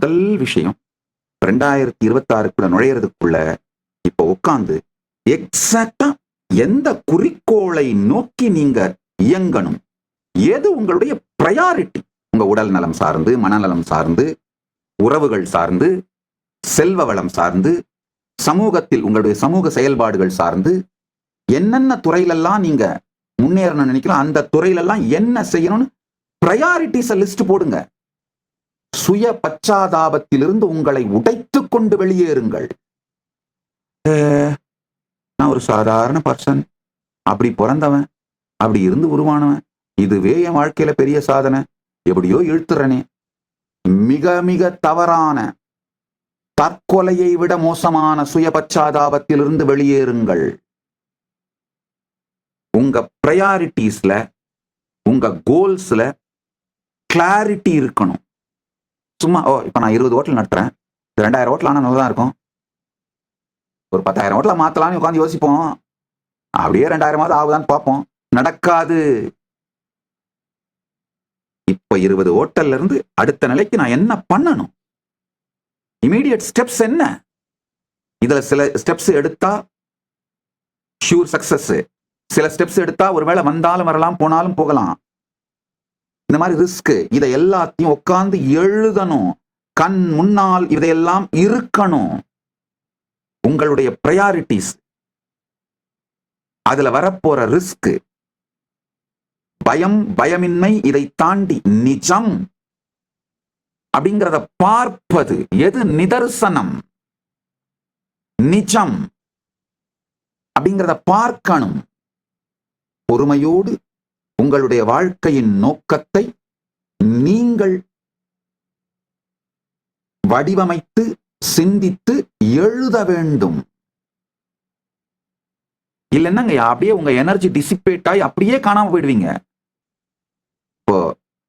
முதல் விஷயம் 2026க்குள்ள நுழையிறதுக்குள்ள இப்ப உட்கார்ந்து எக்ஸாக்டா எந்த குறிக்கோளை நோக்கி நீங்க இயங்கணும், எது உங்களுடைய பிரையாரிட்டி, உங்க உடல் நலம் சார்ந்து, மனநலம் சார்ந்து, உறவுகள் சார்ந்து, செல்வ வளம் சார்ந்து, சமூகத்தில் உங்களுடைய சமூக செயல்பாடுகள் சார்ந்து, என்னென்ன துறையிலெல்லாம் நீங்க முன்னேறணும்னு நினைக்கலாம், அந்த துறையிலெல்லாம் என்ன செய்யணும்னு பிரையாரிட்டிஸை லிஸ்ட் போடுங்க. சுய பச்சாதாபத்திலிருந்து உங்களை உடைத்துக் கொண்டு வெளியேறுங்கள். நான் ஒரு சாதாரண பர்சன், அப்படி பிறந்தவன், அப்படி இருந்து உருவானவன், இதுவே என் வாழ்க்கையில பெரிய சாதனை, எப்படியோ இழுத்துறனே. மிக மிக தவறான, தற்கொலையை விட மோசமான சுய பச்சாதாபத்திலிருந்து வெளியேறுங்கள். உங்க பிரையாரிட்டிஸ்ல, உங்க கோல்ஸ்ல கிளாரிட்டி இருக்கணும். சும்மா இப்ப நான் 20 ஹோட்டல் நடத்துறேன், 2000 ஹோட்டல் ஆனா நல்லதான் இருக்கும், ஒரு 10,000 ஹோட்டல மாத்தலாம்னு உட்காந்து யோசிப்போம், அப்படியே 2000 ஆகுதான்னு பார்ப்போம், நடக்காது. இப்ப 20 ஹோட்டல்ல இருந்து அடுத்த நிலைக்கு நான் என்ன பண்ணணும், இமீடியட் ஸ்டெப்ஸ் என்ன? இதுல சில ஸ்டெப்ஸ் எடுத்தா ஷூர் சக்சஸ், சில ஸ்டெப்ஸ் எடுத்தா ஒருவேளை வந்தாலும் வரலாம், போனாலும் போகலாம். இந்த மாதிரி ரிஸ்க், இதை எல்லாத்தையும் உட்கார்ந்து எழுதணும். கண் முன்னால் இதையெல்லாம் இருக்கணும். உங்களுடைய பிரையாரிட்டிஸ், அதுல வரப்போற ரிஸ்க், பயம், பயமின்மை, இதை தாண்டி நிஜம் அப்படிங்கிறத பார்ப்பது எது நிதர்சனம், நிஜம் அப்படிங்கிறத பார்க்கணும். பொறுமையோடு உங்களுடைய வாழ்க்கையின் நோக்கத்தை நீங்கள் வடிவமைத்து சிந்தித்து எழுத வேண்டும். இல்லைன்னா அப்படியே உங்க எனர்ஜி டிசிபேட் ஆகி அப்படியே காணாம போயிடுவீங்க. இப்போ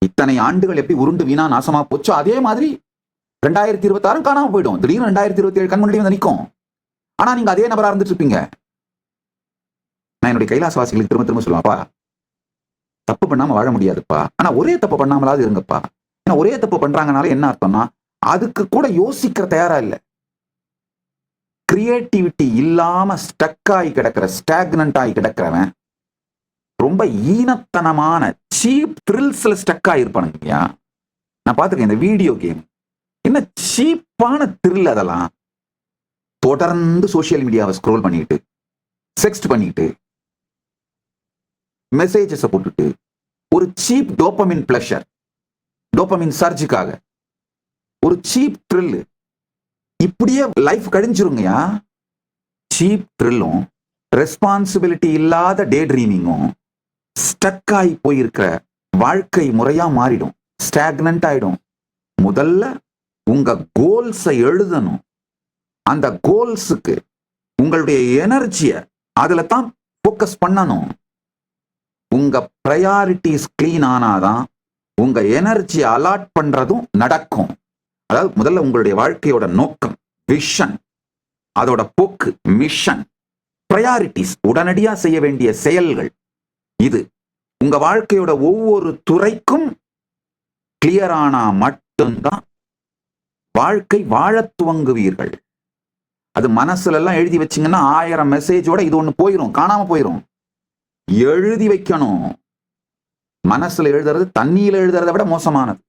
இத்தனை ஆண்டுகள் எப்படி உருண்டு வீணா நாசமா போச்சோ அதே மாதிரி 2026 காணாம போயிடும். திடீர்னு 2027 கண் முன்னாடி வந்து நிற்கும். ஆனா நீங்க அதே நபரா இருந்துட்டு இருப்பீங்க. நான் என்னுடைய கைலாசவாசிகளுக்கு திரும்ப திரும்ப சொல்லுவாப்பா, தப்பு பண்ணாம வாழ முடியாதுப்பா, ஆனா ஒரே தப்பு பண்ணாமலாவது இருங்கப்பா. ஏன்னா ஒரே தப்பு பண்றாங்கனால என்ன அர்த்தம்னா அதுக்கு கூட யோசிக்கிற தயாரா இல்லை. கிரியேட்டிவிட்டி இல்லாம ஸ்டக் ஆகி கிடக்கிற, ஸ்டாக்னன்ட் ஆகி கிடக்கிறவன் ரொம்ப ஈனத்தனமான சீப் த்ரில்ஸ்ல ஸ்டக் ஆகிருப்பானுங்கய்யா. நான் பார்த்துருக்கேன் இந்த வீடியோ கேம், என்ன சீப்பான த்ரில். அதெல்லாம் தொடர்ந்து சோசியல் மீடியாவை ஸ்க்ரோல் பண்ணிட்டு, செக்ஸ்ட் பண்ணிட்டு, மெசேஜஸ் போட்டுட்டு, ஒரு சீப் டோபமின் பிளஷர், டோபமின் சர்ஜுக்காக ஒரு சீப் த்ரில். இப்படியே லைஃப் கழிஞ்சிருங்கயா. சீப் த்ரில்லும் ரெஸ்பான்சிபிலிட்டி இல்லாத டே ட்ரீமிங்கும் ஸ்டக் ஆகி போயிருக்கிற வாழ்க்கை முறையா மாறிடும், ஸ்டாக்னன்ட் ஆயிடும். முதல்ல உங்க கோல்ஸை எழுதணும். அந்த கோல்ஸுக்கு உங்களுடைய எனர்ஜியை அதுல தான் போக்கஸ் பண்ணணும். உங்க பிரையாரிட்டிஸ் கிளீன் ஆனாதான் உங்க எனர்ஜியை அலாட் பண்றதும் நடக்கும். அதாவது முதல்ல உங்களுடைய வாழ்க்கையோட நோக்கம், விஷன், அதோட போக்கு, மிஷன், பிரையாரிட்டிஸ், உடனடியா செய்ய வேண்டிய செயல்கள், இது உங்க வாழ்க்கையோட ஒவ்வொரு துறைக்கும் கிளியர் ஆனா மட்டும்தான் வாழ்க்கை வாழ துவங்குவீர்கள். அது மனசுல எல்லாம் எழுதி வச்சீங்கன்னா 1000 மெசேஜோட இது ஒண்ணு போயிரும், காணாம போயிரும். எழுதி வைக்கணும். மனசுல எழுதுறது தண்ணியில எழுதுறதை விட மோசமானது.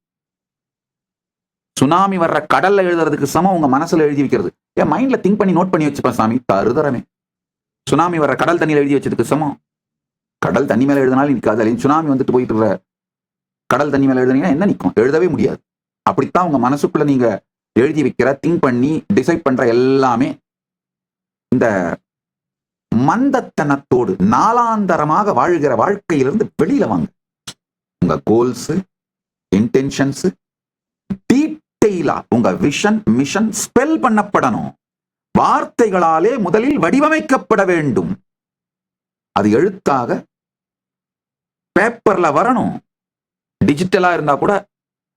சுனாமி வர்ற கடல்ல எழுதுறதுக்கு சமம் உங்க மனசுல எழுதி வைக்கிறது. என் மைண்ட்ல திங்க் பண்ணி நோட் பண்ணி வச்சுப்பேன் சாமி, தருதரமே. சுனாமி வர்ற கடல் தண்ணியில எழுதி வச்சதுக்கு சமம். கடல் தண்ணி மேல எழுதினாலும் நிற்காது. சுனாமி வந்துட்டு போயிட்டு இருக்க கடல் தண்ணி மேல எழுதுனீங்கன்னா என்ன நிற்கும்? எழுதவே முடியாது. அப்படித்தான் உங்க மனசுக்குள்ள நீங்க எழுதி வைக்கிற, திங்க் பண்ணி டிசைட் பண்ற எல்லாமே இந்த மந்தத்தனத்தோடு நாளாந்தரமாக வாழ்கிற வாழ்க்கையிலிருந்து வெளியில வாங்க. உங்க கோல்ஸ், இன்டென்ஷன்ஸ் டீட்டெயிலா உங்க விஷன், மிஷன் ஸ்பெல் பண்ணப்படணும். வார்த்தைகளாலே முதலில் வடிவமைக்கப்பட வேண்டும். அது எழுத்தாக பேப்பர்ல வரணும். டிஜிட்டலா இருந்தா கூட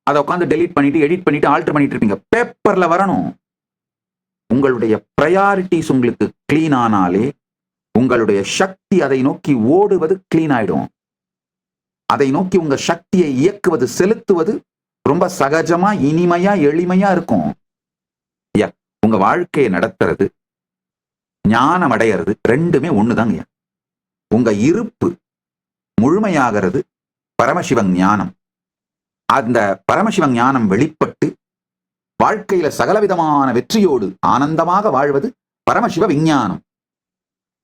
அதை உட்காந்து டெலீட் பண்ணிட்டு, எடிட் பண்ணிட்டு, ஆல்டர் பண்ணிட்டு இருப்பீங்க. பேப்பர்ல வரணும். உங்களுடைய பிரையாரிட்டிஸ் உங்களுக்கு கிளீன் ஆனாலே உங்களுடைய சக்தி அதை நோக்கி ஓடுவது கிளீன் ஆயிடும். அதை நோக்கி உங்க சக்தியை இயக்குவது, செலுத்துவது ரொம்ப சகஜமா, இனிமையா, எளிமையா இருக்கும். ஐயா, உங்க வாழ்க்கையை நடத்துறது, ஞானம் அடையிறது ரெண்டுமே ஒண்ணுதாங்க. உங்க இருப்பு முழுமையாகிறது பரமசிவ ஞானம். அந்த பரமசிவ ஞானம் வெளிப்பட்டு வாழ்க்கையில சகலவிதமான வெற்றியோடு ஆனந்தமாக வாழ்வது பரமசிவ விஞ்ஞானம்.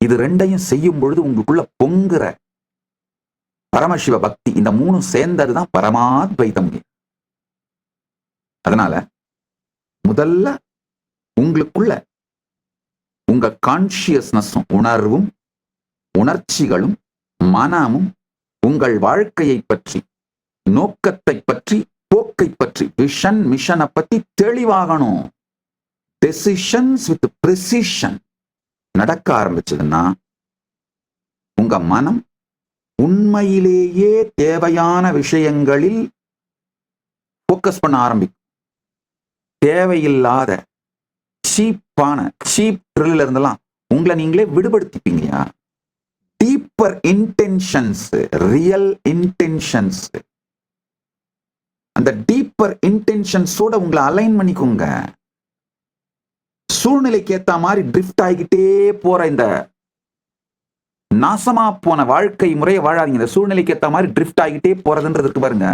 இது ரெண்டையும் செய்யும் பொழுது உங்களுக்குள்ள பொங்குற பரமசிவ பக்தி, இந்த மூணும் சேர்ந்ததுதான் பரமாத்வைதம். அதனால முதல்ல உங்களுக்குள்ள உங்க கான்சியஸ்னஸும் உணர்வும் உணர்ச்சிகளும் மனமும் உங்கள் வாழ்க்கையை பற்றி, நோக்கத்தை பற்றி, போக்கை பற்றி, விஷன் மிஷனை பத்தி தெளிவாகணும். டெசிஷன்ஸ் வித் பிரிசிஷன் நடக்க ஆரம்பிச்சதுன்னா உங்க மனம் உண்மையிலேயே தேவையான விஷயங்களில் போக்கஸ் பண்ண ஆரம்பிக்கும். தேவையில்லாத சீப் த்ரில்ல இருந்தெல்லாம் உங்களை நீங்களே விடுபடுத்திப்பீங்கயா. டீப்பர் இன்டென்ஷன்ஸ், ரியல் இன்டென்ஷன்ஸ், அந்த டீப்பர் இன்டென்ஷன்ஸோட உங்களை அலைன் பண்ணிக்கோங்க. சூழ்நிலைக்கு ஏத்த மாதிரி ட்ரிஃப்ட் ஆகிக்கிட்டே போற இந்த நாசமா போன வாழ்க்கை முறையை வாழாதீங்க. இந்த சூழ்நிலைக்கு ஏத்த மாதிரி ட்ரிஃப்ட் ஆகிட்டே போறதுன்றதுக்கு பாருங்க.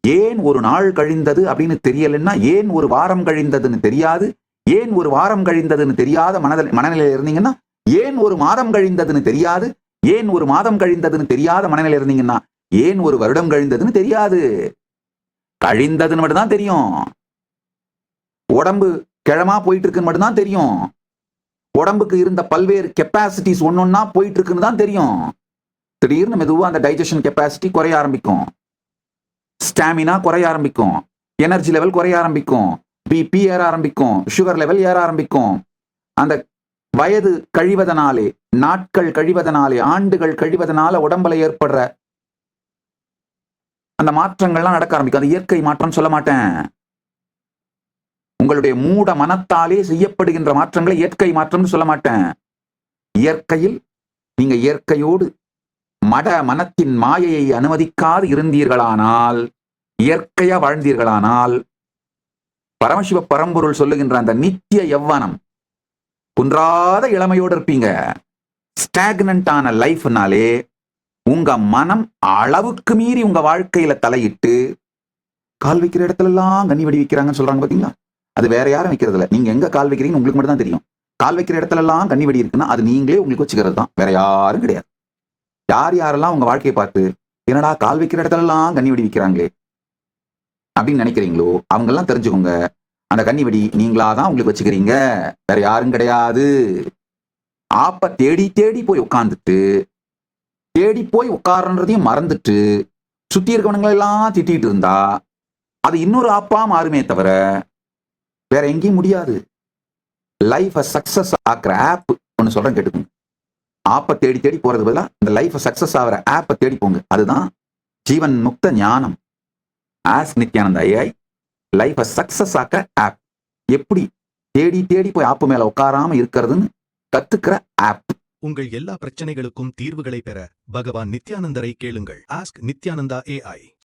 ஏன் ஒரு நாள் கழிந்தது அப்படின்னு தெரியலன்னா, ஏன் ஒரு வாரம் கழிந்ததுன்னு தெரியாது, ஏன் ஒரு வாரம் கழிந்ததுன்னு தெரியாத மனநிலையில இருந்தீங்கன்னா, ஏன் ஒரு மாதம் கழிந்ததுன்னு தெரியாது, ஏன் ஒரு மாதம் கழிந்ததுன்னு தெரியாத மனநிலையில இருந்தீங்கன்னா, ஏன் ஒரு வருடம் கழிந்ததுன்னு தெரியாது. கழிந்ததுன்னு மட்டும்தான் தெரியும். உடம்பு கிழமா போயிட்டு இருக்குன்னு மட்டும்தான் தெரியும். உடம்புக்கு இருந்த பல்வேறு கெப்பாசிட்டிஸ் ஒன்னொன்னா போயிட்டு இருக்குன்னு தான் தெரியும். திடீர்னு மெதுவா அந்த டைஜஷன் கெப்பாசிட்டி குறைய ஆரம்பிக்கும், ஸ்டாமினா குறைய ஆரம்பிக்கும், எனர்ஜி லெவல் குறைய ஆரம்பிக்கும், பிபி ஏற ஆரம்பிக்கும், சுகர் லெவல் ஏற ஆரம்பிக்கும். அந்த வயது கழிவதனாலே, நாட்கள் கழிவதனாலே, ஆண்டுகள் கழிவதனால உடம்புல ஏற்படுற அந்த மாற்றங்கள்லாம் நடக்க ஆரம்பிக்கும். அது இயற்கை மாற்றம் சொல்ல மாட்டேன். உங்களுடைய மூட மனத்தாலே செய்யப்படுகின்ற மாற்றங்களை இயற்கை மாற்றம்னு சொல்ல மாட்டேன். இயற்கையில் நீங்க இயற்கையோடு மட மனத்தின் மாயையை அனுமதிக்காது இருந்தீர்களானால், இயற்கையா வாழ்ந்தீர்களானால், பரமசிவ பரம்பொருள் சொல்லுகின்ற அந்த நித்திய யவ்வனம், குன்றாத இளமையோடு இருப்பீங்க. ஸ்டாக்னன்ட் ஆன லைஃப்னாலே உங்க மனம் அளவுக்கு மீறி உங்க வாழ்க்கையில தலையிட்டு கால் வைக்கிற இடத்துல எல்லாம் கண்ணி வெடி வைக்கிறாங்கன்னு சொல்றாங்க பாத்தீங்களா? அது வேற யாரும் வைக்கிறது இல்லை. நீங்க எங்க கால் வைக்கிறீங்கன்னு உங்களுக்கு மட்டும் தான் தெரியும். கால் வைக்கிற இடத்துல எல்லாம் கண்ணி வெடி இருக்குன்னா அது நீங்களே உங்களுக்கு வச்சுக்கிறது தான், வேற யாரும் கிடையாது. யாரெல்லாம் உங்க வாழ்க்கையை பார்த்து என்னடா கால் வைக்கிற இடத்துல எல்லாம் கண்ணி வெடி வைக்கிறாங்களே அப்படின்னு நினைக்கிறீங்களோ அவங்க எல்லாம் தெரிஞ்சுக்கோங்க, அந்த கண்ணி வெடி நீங்களாதான் உங்களுக்கு வச்சுக்கிறீங்க, வேற யாரும் கிடையாது. ஆப்ப தேடி தேடி போய் உட்கார்ந்துட்டு, தேடி போய் உட்கார்றதையும் மறந்துட்டு சுத்தி இருக்கவனுங்களெல்லாம் திட்டிட்டு இருந்தா அது இன்னொரு ஆப்பா மாறுமே தவிர வேற எங்கேயும் முடியாது. லைஃபை சக்சஸ் ஆக்குற ஆப் ஒன்னு சொல்றேன் கேட்டுக்கோங்க. ஆப்பை தேடி தேடி போறது பதிலாக இந்த லைஃபை சக்சஸ் ஆகிற ஆப்பை தேடி போங்க. அதுதான் ஜீவன் முக்த ஞானம். ஆஸ்க் நித்யானந்தா AI லைஃபை சக்சஸ் ஆக்குற ஆப். எப்படி தேடி தேடி போய் ஆப்பு மேல உட்காராம இருக்கிறதுன்னு கத்துக்கிற ஆப். உங்கள் எல்லா பிரச்சனைகளுக்கும் தீர்வுகளை பெற பகவான் நித்யானந்தரை கேளுங்கள். Ask Nithyananda AI.